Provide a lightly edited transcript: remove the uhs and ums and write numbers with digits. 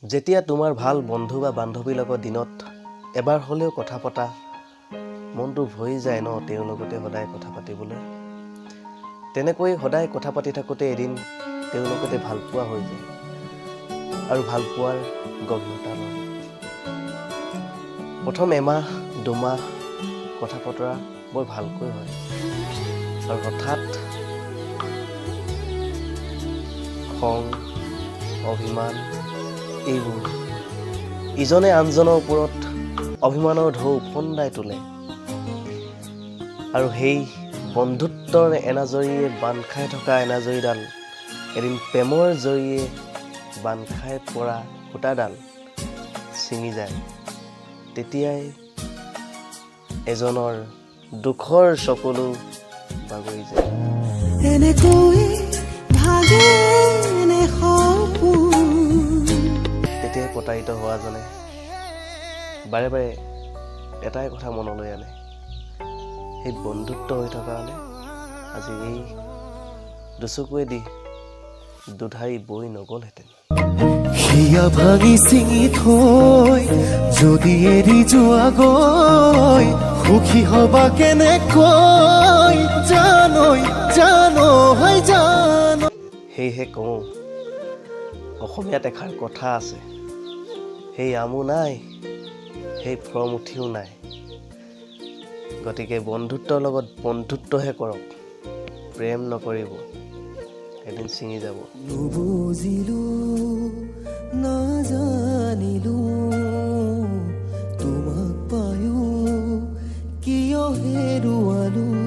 যেতিয়া তোমাৰ ভাল বন্ধু বা বান্ধৱীৰ লগত দিনত এবাৰ হ'লেও কথা পতা মনটো ভৰি যায় ন তেওঁৰ লগতে সদায় কথা পাতিবলৈ তেনেকৈ সদায় কথা পাতি থাকোঁতে এদিন তেওঁৰ লগতে ভাল পোৱা হৈ যায় আৰু ভাল পোৱাৰ গভীৰতা লয় প্ৰথম এমাহ দুমাহ কথা বতৰা বৰ ভালকৈ হয় আৰু হঠাৎ খং অভিমান এইবোৰ ইজনে আনজনৰ ওপৰত অভিমানৰ ঢৌ ফন্দাই তোলে আৰু সেই বন্ধুত্বৰ এনাজৰীয়ে বান্ধ খাই থকা এনাজৰীডাল এদিন প্ৰেমৰ জৰিয়ে বান্ধ খাই পৰা সূতাডাল ছিঙি যায় তেতিয়াই এজনৰ দুখৰ চকুলো বাগৰি যায় এনেকৈ ভাগে তেতিয়াই প্ৰতাৰিত হোৱাজনে বাৰে বাৰে এটাই কথা মনলৈ আনে সেই বন্ধুত্ব হৈ থকা হ'লে আজি এই দুচকুৱে দি দুধাৰি বৈ নগ'লহেঁতেন হিয়া ভাঙি ছিঙি থৈ যদি এৰি যোৱা গৈ সুখী হবা কেনেকৈ জানো সেয়েহে কওঁ অসমীয়াত এষাৰ কথা আছে সেই আমো নাই সেই ফৰমুঠিও নাই গতিকে বন্ধুত্বৰ লগত বন্ধুত্বহে কৰক প্ৰেম নকৰিব এদিন ছিঙি যাব নুবুজিলো নাজানিলো তোমাক পায়ো কিয় হেৰুৱালো